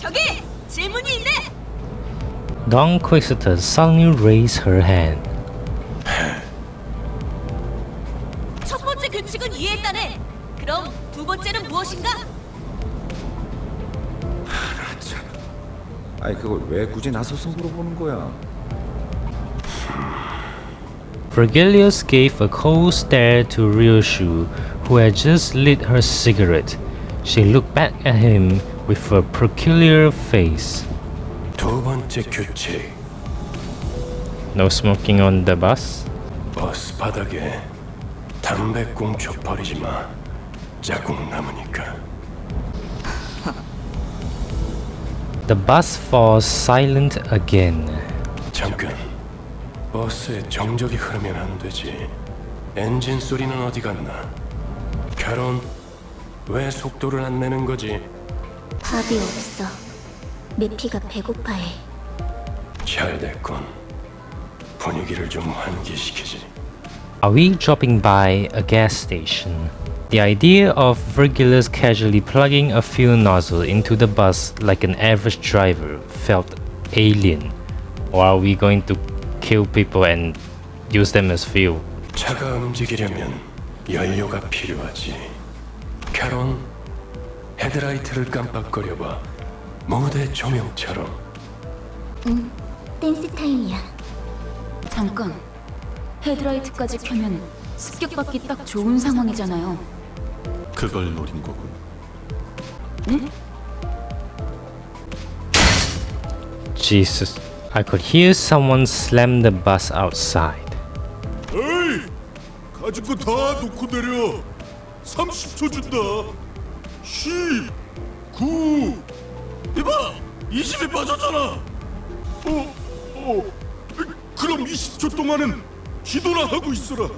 저기 질문이 있네. Dawn Quixoter suddenly raised her hand. 첫 번째 규칙은 이해했다네. 그럼 두 번째는 무엇인가? 아니 그걸 왜 굳이 나서서 물어보는 거야? Vergilius gave a cold stare to Ryoshu, who had just lit her cigarette. She looked back at him with a peculiar face. 두 번째 규칙. No smoking on the bus? 버스 바닥에 담배꽁초 버리지 마. 자국 남으니까. The bus falls silent again. 잠깐. 버스에 정적이 흐르면 안 되지. 엔진 소리는 어디 갔나? 캐론, 왜 속도를 안 내는 거지? 밥이 없어. 미피가 배고파해. 잘 됐군. 분위기를 좀 환기시키지. Are we dropping by a gas station? The idea of Vergilius casually plugging a fuel nozzle into the bus like an average driver felt alien. Or are we going to kill people and use them as fuel? 차가 움직이려면 연료가 필요하지. 캐론, 헤드라이트를 깜빡거려봐. 무대 조명처럼. 댄스 타임이야. 잠깐. 헤드라이트까지 켜면 습격받기 딱 좋은 상황이잖아요. 그걸 노린 거군. Jesus, I could hear someone slam the bus outside. 에이! 가진 거 다 놓고 내려. 30초 준다. 10, 9. 이봐! 20이 빠졌잖아. 그럼 20초 동안은 기도나 하고 있어라.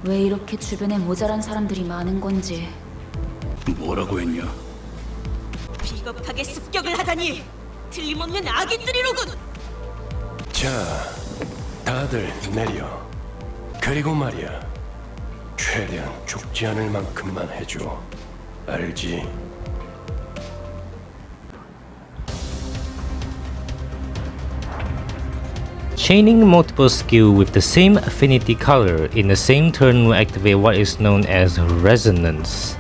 왜 이렇게 주변에 모자란 사람들이 많은 건지. 뭐라고 했냐? 비겁하게 습격을 하다니. 틀림없는 악인들이로군. 자, 다들 내려. 그리고 말이야. 최대한 죽지 않을 만큼만 해줘. 알지? Chaining multiple skill with the same affinity color in the same turn will activate what is known as resonance.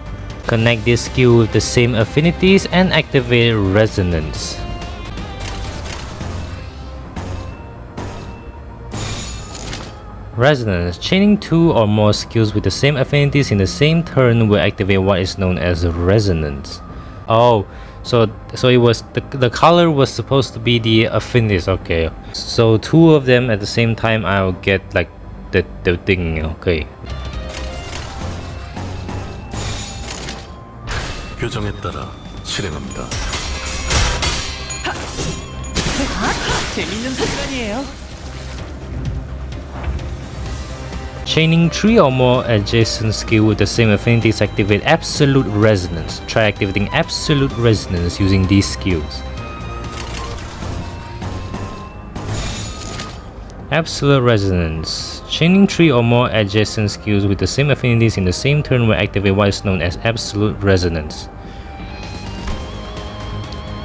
Connect this skill with the same affinities and activate resonance. Resonance. Chaining two or more skills with the same affinities in the same turn will activate what is known as resonance. Oh, so it was the color was supposed to be the affinities. Okay, so two of them at the same time, I'll get like the thing. Okay. 규정에 따라 실행합니다. 재밌는 순간이에요. Chaining three or more adjacent skill with the same affinities activate absolute resonance. Try activating absolute resonance using these skills. Absolute resonance. Chaining three or more adjacent skills with the same affinities in the same turn will activate what is known as absolute resonance.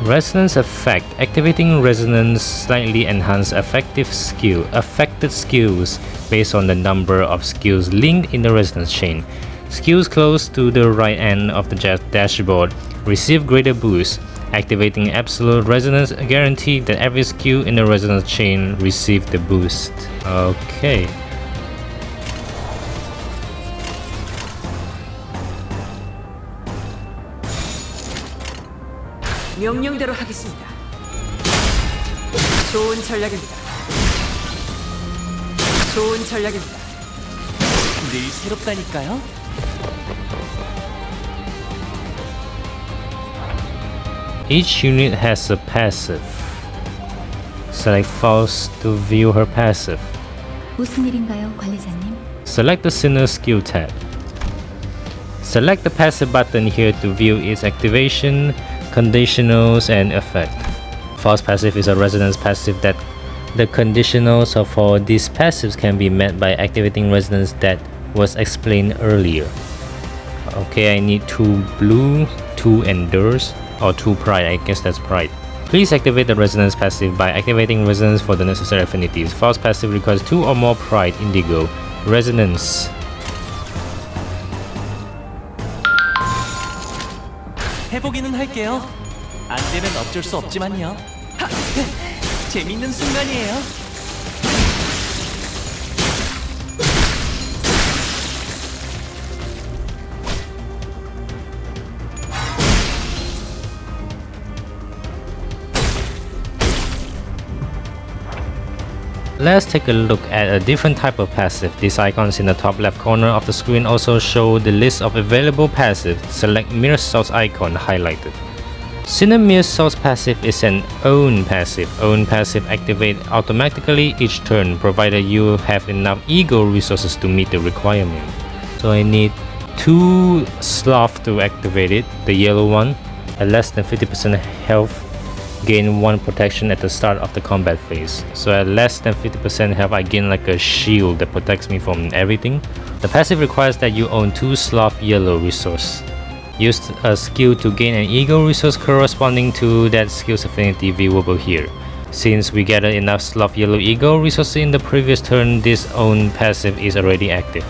Resonance effect. Activating resonance slightly enhance affected skills based on the number of skills linked in the resonance chain. Skills close to the right end of the dashboard receive greater boost. Activating absolute resonance guarantee that every skill in the resonance chain receive the boost. Okay. 명령대로 하겠습니다. 좋은 전략입니다. 좋은 전략입니다. 늘 새롭다니까요. Each unit has a passive. Select false to view her passive. 무슨 일인가요, 관리자님? Select the Sinner skill tab. Select the passive button here to view its activation, conditionals, and effect. False passive is a resonance passive that the conditionals for these passives can be met by activating resonance that was explained earlier. Okay, I need two blue 2 endures, or 2 pride, I guess that's pride. Please activate the resonance passive by activating resonance for the necessary affinities. False passive requires 2 or more pride, indigo. Resonance. 해보기는 할게요. 안 되면 어쩔 수 없지만요. 하! 재밌는 순간이에요. Let's take a look at a different type of passive. These icons in the top left corner of the screen also show the list of available passives. Select Mirror Source icon highlighted. Sinner Mirror Source passive is an own passive. Own passive activates automatically each turn provided you have enough ego resources to meet the requirement. So I need 2 sloth to activate it, the yellow one. At less than 50% health, gain 1 protection at the start of the combat phase. So at less than 50% health, I gain like a shield that protects me from everything. The passive requires that you own 2 sloth yellow resource. Use a skill to gain an ego resource corresponding to that skill's affinity viewable here. Since we gathered enough sloth yellow ego resources in the previous turn, this own passive is already active.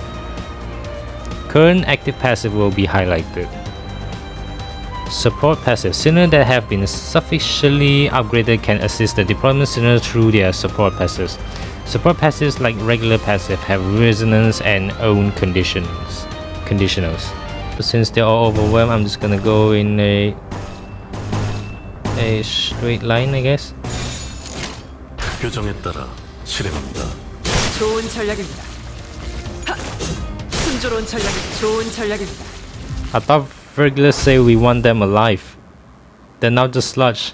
Current active passive will be highlighted. Support passive. Sinners that have been sufficiently upgraded can assist the deployment sinners through their support passives. Support passives like regular passive have resonance and own conditionals. But since they're all overwhelmed, I'm just gonna go in a straight line, I guess. 교정에 따라 실행합니다. 좋은 전략입니다. 하! 순조로운 전략이 좋은 전략입니다. I thought regulars say we want them alive. They're now just sludge.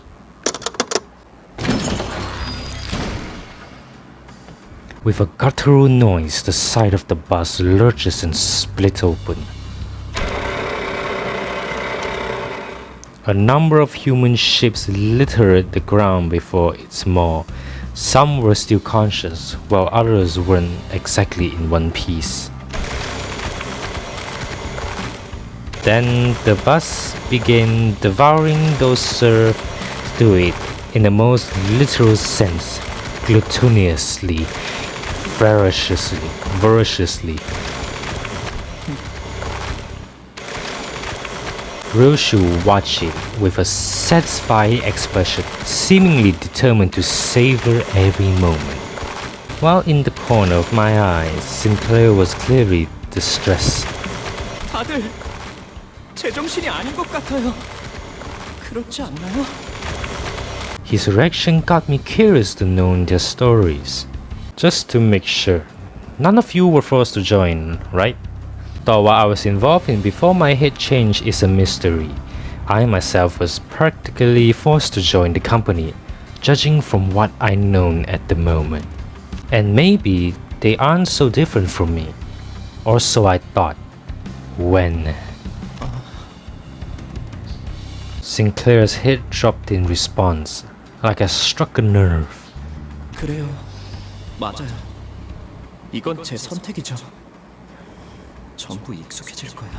With a guttural noise, the side of the bus lurches and splits open. A number of human ships littered the ground before its maw. Some were still conscious, while others weren't exactly in one piece. Then the bus began devouring those served to it in the most literal sense, gluttonously, voraciously. Roshu watched it with a satisfied expression, seemingly determined to savor every moment. While in the corner of my eyes, Sinclair was clearly distressed. 다들 제정신이 아닌 것 같아요. 그렇지 않나요? His reaction got me curious to know their stories. Just to make sure, none of you were forced to join, right? Though what I was involved in before my head changed is a mystery. I myself was practically forced to join the company, judging from what I know at the moment. And maybe they aren't so different from me. Or so I thought. When Sinclair's head dropped in response, like I struck a nerve. 그래요. 맞아요. 이건 제 선택이죠. 전부 익숙해질 거야.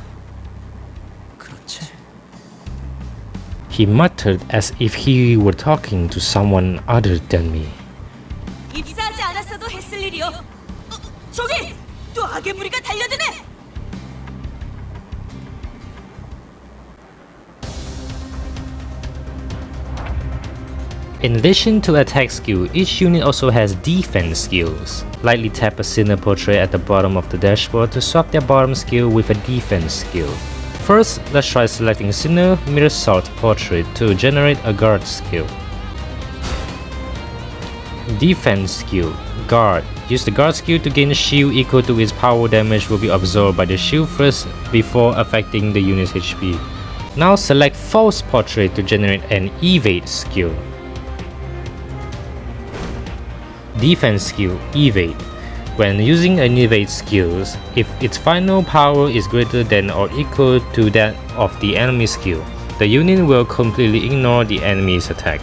그렇지? He muttered as if he were talking to someone other than me. 입사하지 않았어도 했을 일이요. 저기 또 악의 무리가 달려드네. In addition to attack skill, each unit also has defense skills. Lightly tap a Sinner portrait at the bottom of the dashboard to swap their bottom skill with a defense skill. First, let's try selecting Sinner Mirror Salt portrait to generate a guard skill. Defense skill, guard. Use the guard skill to gain a shield equal to its power damage will be absorbed by the shield first before affecting the unit's HP. Now select false portrait to generate an evade skill. Defense skill, evade. When using an evade skill, if its final power is greater than or equal to that of the enemy skill, the unit will completely ignore the enemy's attack,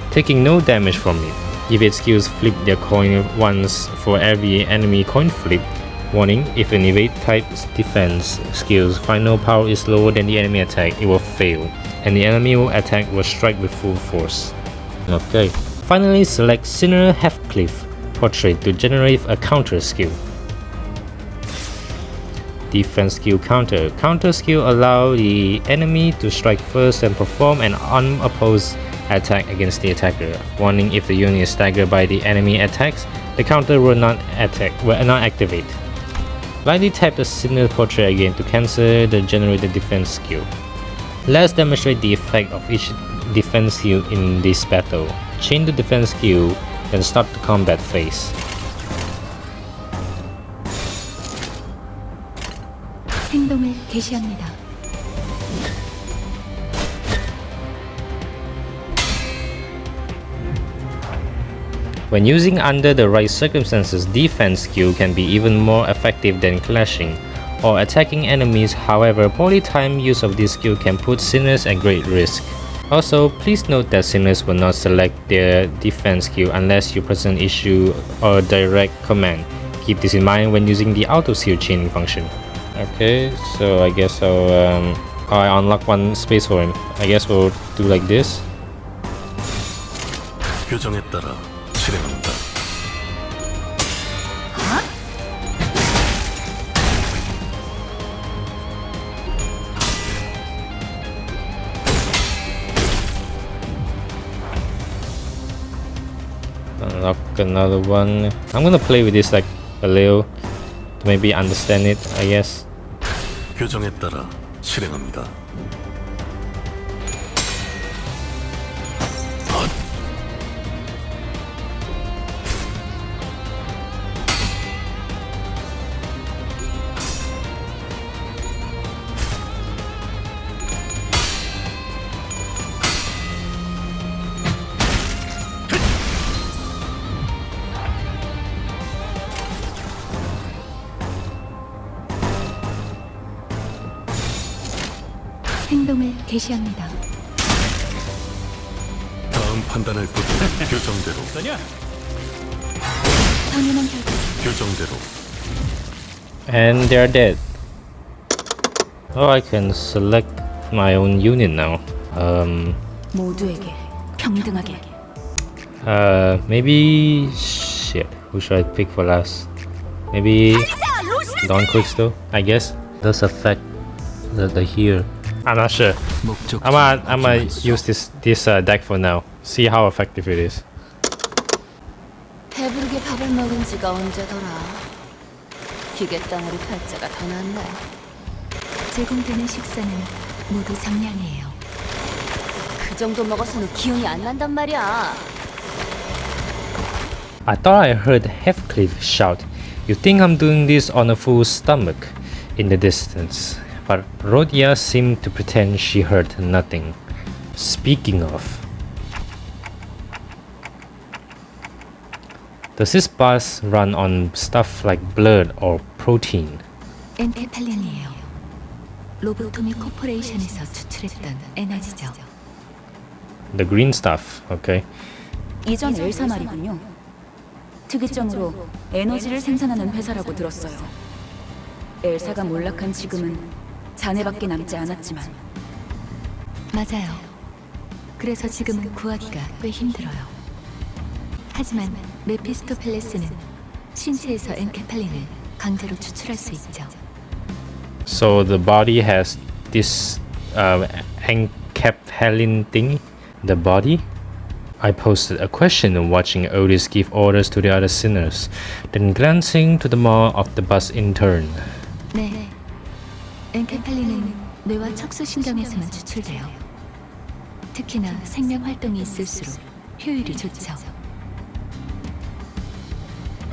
taking no damage from it. Evade skills flip their coin once for every enemy coin flip. Warning, if an evade type defense skill's final power is lower than the enemy attack, it will fail. and the enemy attack will strike with full force. Okay. Finally, select Sinner Heathcliff Portrait to generate a counter skill. Defense skill counter. Counter skill allow the enemy to strike first and perform an unopposed attack against the attacker. Warning: if the unit is staggered by the enemy attacks, the counter will not activate. Lightly tap the Sinner Portrait again to cancel the generated defense skill. Let's demonstrate the effect of each defense skill in this battle. Chain the defense skill, then start the combat phase. 행동을 개시합니다. When using under the right circumstances, defense skill can be even more effective than clashing or attacking enemies. However, poorly timed use of this skill can put sinners at great risk. Also, please note that sinners will not select their defense skill unless you present issue or direct command. Keep this in mind when using the auto skill chaining function. Okay, so I guess I unlock one space for him. I guess we'll do like this. 규정에 따라 실행한다. Unlock another one. I'm gonna play with this like a little to maybe understand it, I guess. 규정에 따라 실행합니다. 행동을 개시합니다. 다음 판단을 붙여 규정대로. 당연한 결과. 규정대로. And they're dead. Oh, I can select my own unit now. 모두에게 평등하게. Maybe shit. Who should I pick for last? Maybe Dawn Quickstone, I guess. Does affect the heal. I'm not sure. I'm gonna use this deck for now. See how effective it is. 배부르게 밥을 먹은 지가 언제더라. 기계 땅으로 팔자가 더 낫네. 제공되는 식사는 모두 정량이에요. 그 정도 먹어서는 기운이 안 난단 말이야. I thought I heard Heathcliff shout, "You think I'm doing this on a full stomach?" in the distance. But Rhodia seemed to pretend she heard nothing. Speaking of, does this bus run on stuff like blood or protein? 엔테팔린이에요. 로보토미 코퍼레이션에서 추출했던 에너지죠. The green stuff, okay. 이전 엘사 말이군요. 특이점으로 에너지를 생산하는 회사라고 들었어요. 엘사가 몰락한 지금은 잔해밖에 남지 않았지만. 맞아요. 그래서 지금은 구하기가 꽤 힘들어요. 하지만 메피스토펠레스는 신체에서 엔케팔린을 강제로 추출할 수 있죠. So the body has this encaphalin thing. The body? I posted a question watching Otis give orders to the other sinners, then glancing to the maw of the bus in turn. 네. 엔케팔린은 뇌와 척수신경에서만 추출돼요. 특히나 생명 활동이 있을수록 효율이 좋죠.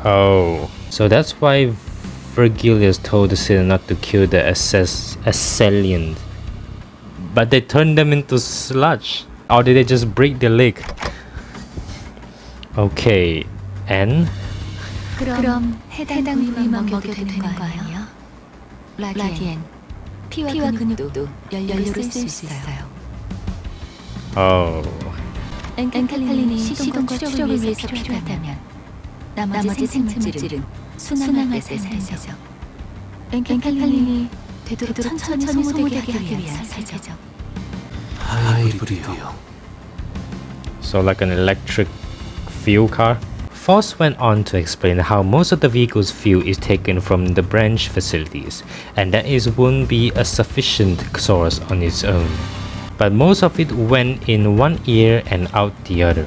Oh, so that's why Virgilius told the sinner not to kill the assailant. But they turned them into sludge. Or did they just break their leg? Okay, and? 그럼 해당 부위만 먹여도 되는 거 아니야? 라기엔 피와 근육도 연료로 쓸 수 있어요. Oh. 엔케팔린이 시동과 추적을 위해서 필요하다면 나머지 생물질은 순항할 때 사용되죠. 엔케팔린이 되도록 천천히 소모되게 하기 위한 설계죠. 하이브리드요. So like an electric fuel car. Foss went on to explain how most of the vehicle's fuel is taken from the branch facilities, and that it won't be a sufficient source on its own. But most of it went in one ear and out the other.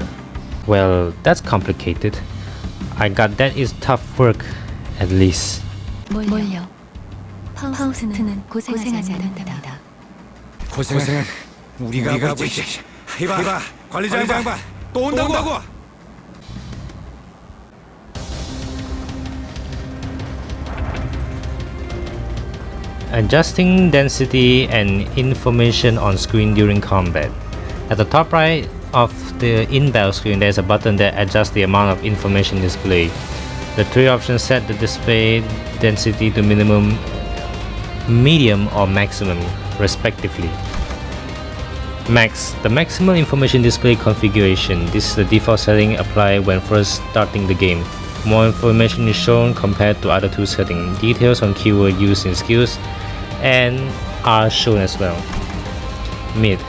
Well, that's complicated. I got that is tough work, at least. 몰려. 파우스트는 고생하지 않는답니다. 고생은 우리가 하고 있지. 이봐, 관리자 양반 또 온다고. Adjusting density and information on screen during combat. At the top right of the inbound screen, there is a button that adjusts the amount of information displayed. The three options set the display density to minimum, medium, or maximum, respectively. Max, the maximum information display configuration. This is the default setting applied when first starting the game. More information is shown compared to other two settings. Details on keyword used in skills and are shown as well. Mid,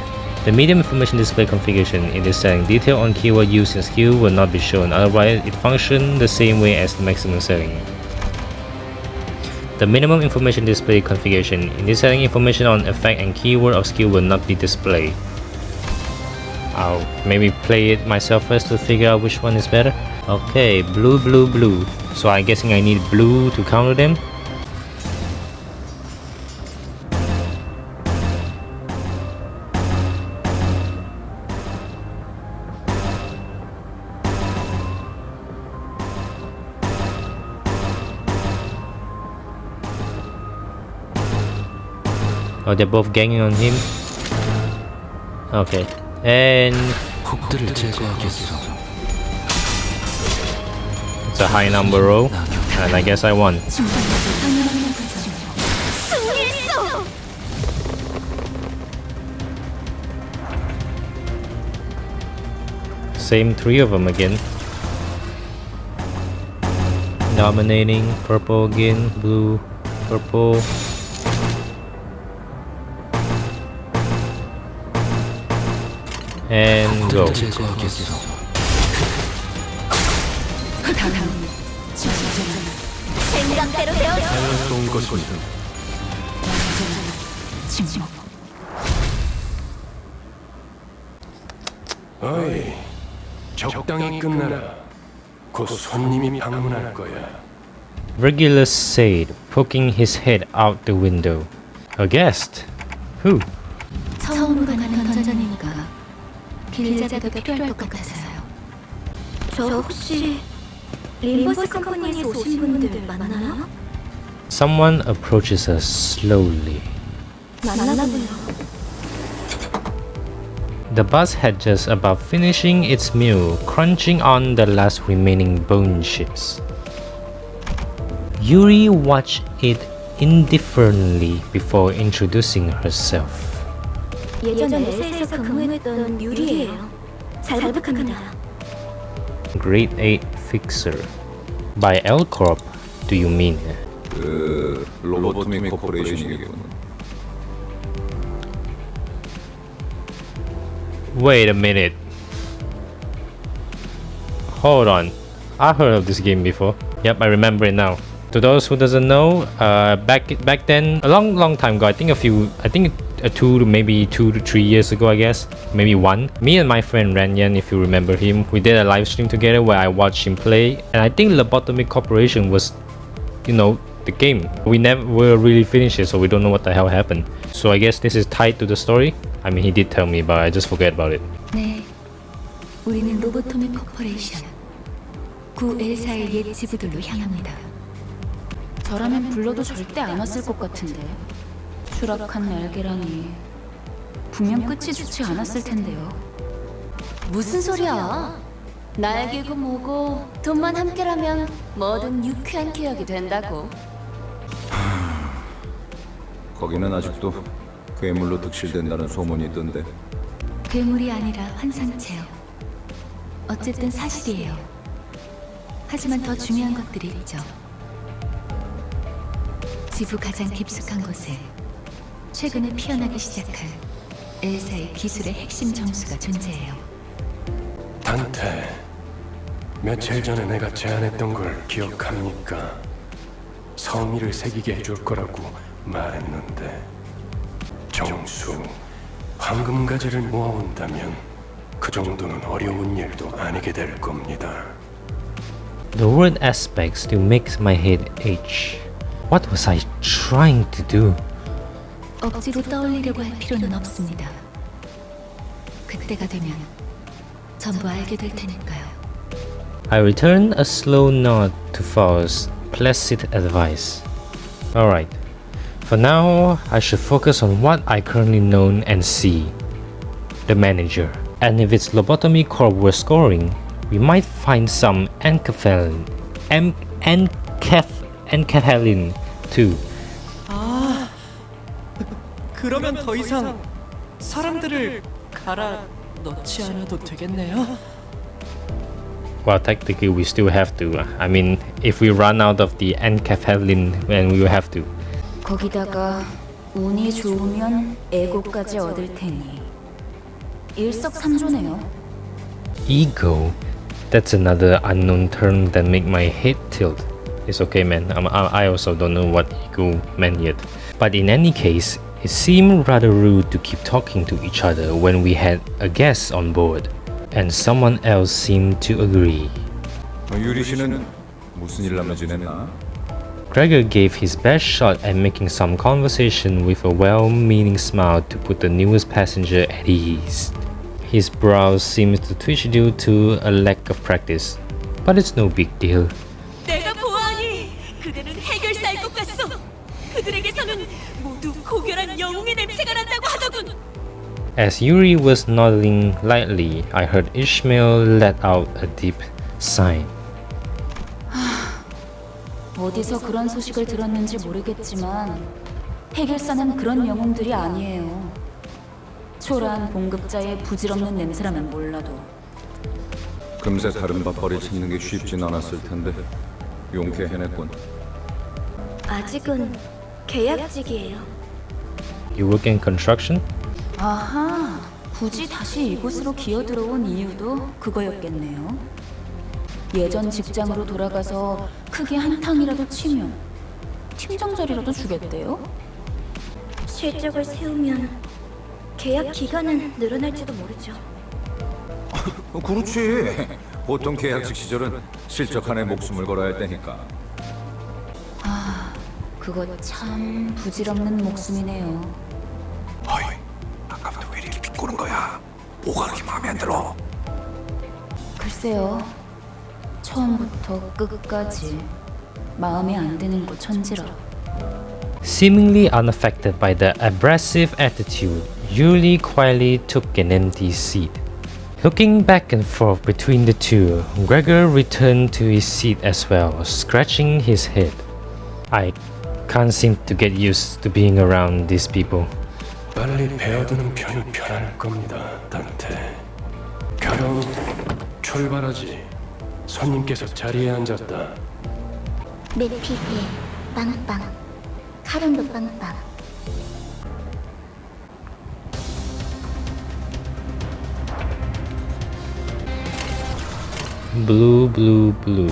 the medium information display configuration. In this setting, detail on keyword used in skill will not be shown, otherwise it functions the same way as the maximum setting. The minimum information display configuration. In this setting, information on effect and keyword of skill will not be displayed. I'll maybe play it myself first to figure out which one is better. Okay, blue, blue, blue. So I'm guessing I need blue to counter them. Oh, they're both ganging on him. Okay, and 폭들을 제거하겠어. it's a high number roll, and I guess I won. Same three of them again. Dominating, purple again, blue, purple. And go. 제거하겠어. 생각대로 되어 쏜 것입니다. 어이, 적당히 끝내라. 곧 손님이 방문할 거야. Regulus said, poking his head out the window. A guest? Who? 처음으로 가는 던전이니까 길잡이가 필요할 것 같아서요. 저 혹시 림버스 컴퍼니에서 오신 분들 맞나요? Someone approaches us slowly. 맞나보요. The bus had just about finishing its meal, crunching on the last remaining bone chips. Yuri watched it indifferently before introducing herself. 예전에 회사에서 근무했던 유리예요. 잘 부탁합니다. Grade 8 Fixer. By L Corp, do you mean? 로보토미 코퍼레이션이겠군. Wait a minute. Hold on. I heard of this game before. Yep, I remember it now. To those who doesn't know, back then, a long time ago, I think 2 to 3 years ago, I guess, maybe 1. Me and my friend Ranyan, if you remember him, we did a live stream together where I watched him play, and I think Lobotomic Corporation was, the game. We never really finished it, so we don't know what the hell happened. So I guess this is tied to the story. I mean, he did tell me, but I just forget about it. 네, 우리는 로보토미 코퍼레이션 9L4의 옛 지부들로 향합니다. 저라면 불러도 절대 안 왔을 것 같은데. 추락한 날개라니. 분명 끝이 좋지 않았을 텐데요. 무슨 소리야? 날개고 뭐고 돈만 함께라면 뭐든 유쾌한 기억이 된다고. 거기는 아직도 괴물로 득실된다는 소문이 있던데. 괴물이 아니라 환상체요. 어쨌든 사실이에요. 하지만 더 중요한 것들이 있죠. 지부 가장 깊숙한 곳에 최근에 피어나기 시작한 엘사의 기술의 핵심 정수가 존재해요. 단테, 며칠 전에 내가 제안했던 걸 기억합니까? 성의를 새기게 해줄 거라고 말했는데 정수, 황금가지를 모아온다면 그 정도는 어려운 일도 아니게 될 겁니다. The word aspects to make my head ache. What was I trying to do? 억지로 떠올리려고 할 필요는 없습니다. 그때가 되면 전부 알게 될 테니까요. I returned a slow nod to Faust's placid advice. Alright. For now, I should focus on what I currently know and see. The manager. And if its lobotomy corp were scoring, we might find some enkephalin. Enkephalin too. 그러면 더 이상 사람들을 갈아 넣지 않아도 되겠네요. Well, technically we still have to. I mean, if we run out of the enkephalin, then we will have to. 거기다가 운이 좋으면 에고까지 얻을 테니 일석삼조네요. Ego. That's another unknown term that make my head tilt. It's okay, man. I also don't know what ego meant yet. But in any case, it seemed rather rude to keep talking to each other when we had a guest on board. And someone else seemed to agree. 유리 씨는 무슨 일 하며 지냈나? Gregor gave his best shot at making some conversation with a well-meaning smile to put the newest passenger at ease. His brows seemed to twitch due to a lack of practice, but it's no big deal. 내가 보아하니 그대는 해결사일 것 같소. 그들에게서는 모두 고결한 영웅의 냄새가 난다고 하더군. As Yuri was nodding lightly, I heard Ishmael let out a deep sigh. 어디서 그런 소식을 들었는지 모르겠지만 해결사는 그런 영웅들이 아니에요. 초라한 봉급자의 부질없는 냄새라면 몰라도 금세 다른 밥벌이 찾는 게 쉽진 않았을 텐데 용케 해냈군. 아직은 계약직이에요. You work in construction? 아하, 굳이 다시 이곳으로 기어들어온 이유도 그거였겠네요. 예전 직장으로 돌아가서 크게 한탕이라도 치면 팀장 자리라도 주겠대요? 실적을 세우면 계약 기간은 늘어날지도 모르죠. 그렇지. 보통 계약직 시절은 실적 안에 목숨을 걸어야 할 때니까. 아, 그거 참 부질없는 목숨이네요. 어이, 아까부터 왜 이렇게 비꼬는 거야? 뭐가 그렇게 마음에 안 들어? 글쎄요, 처음부터 끝까지 마음에 안 드는 거 천지라. Seemingly unaffected by the abrasive attitude, Yuri quietly took an empty seat. Looking back and forth between the two, Gregor returned to his seat as well, scratching his head. I can't seem to get used to being around these people. 빨리 베어드는 편이 편할 겁니다, 단테. 그럼 출발하지. 손님께서 자리에 앉았다. 메피피 빵빵 카론도 빵빵. Blue, blue, blue.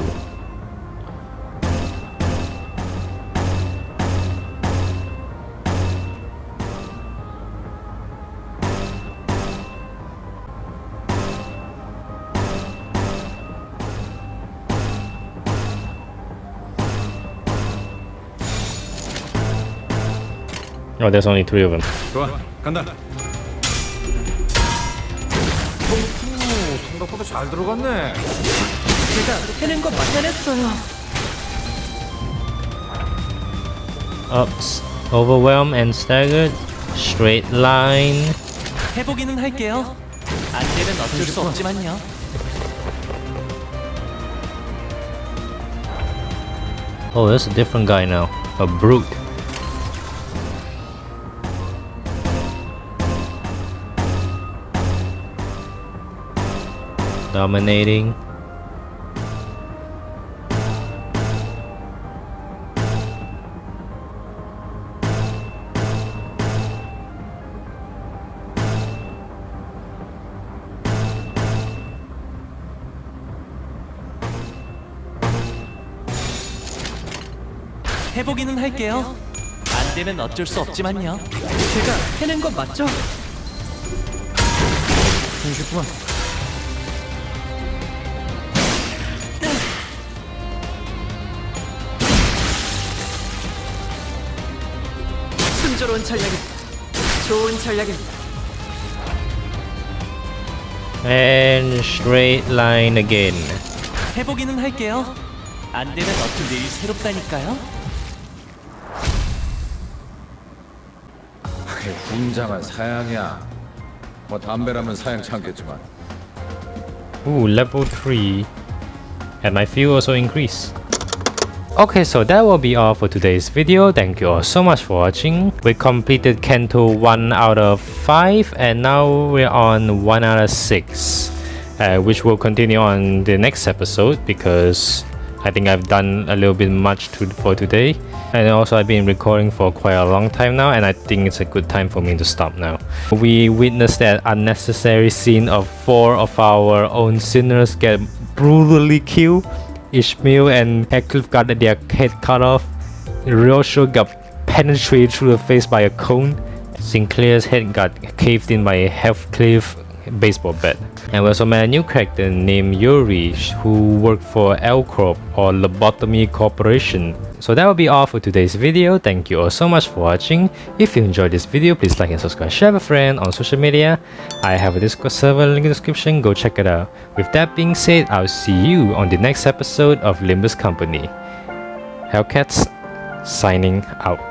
Oh, there's only 3 of them. 좋아, 간다. 생각보다 잘 들어갔네. 제가 해낸 거 맞춰냈어요. Ups, overwhelmed and staggered. Straight line. 해보기는 할게요. 안될은 어쩔 수 없지만요. Oh, there's a different guy now. A brute. Dominating. 해보기는 할게요. 안 되면 어쩔 수 없지만요. 제가 해낸 건 맞죠? 쉽구만. 순조로운 전략입니다. 좋은 전략입니다. And straight line again. 해보기는 할게요. 안 되면 어떤 늘 새롭다니까요. 훈장은 사양이야. 뭐 담배라면 사양 참겠지만. Ooh, level 3. And my fuel also increased. Okay, so that will be all for today's video. Thank you all so much for watching. We completed Canto 1 out of 5 and now we're on 1 out of 6. Which will continue on the next episode because I think I've done a little bit much for today. And also I've been recording for quite a long time now and I think it's a good time for me to stop now. We witnessed that unnecessary scene of 4 of our own sinners get brutally killed. Ishmael and Heathcliff got their head cut off. Ryosho got penetrated through the face by a cone. Sinclair's head got caved in by a Heathcliff baseball bat. And we also met a new character named Yuri who worked for L-Corp or Lobotomy Corporation. So that will be all for today's video. Thank you all so much for watching. If you enjoyed this video, please like and subscribe, share with a friend on social media. I have a Discord server link in the description, go check it out. With that being said, I'll see you on the next episode of Limbus Company. Hellcats signing out.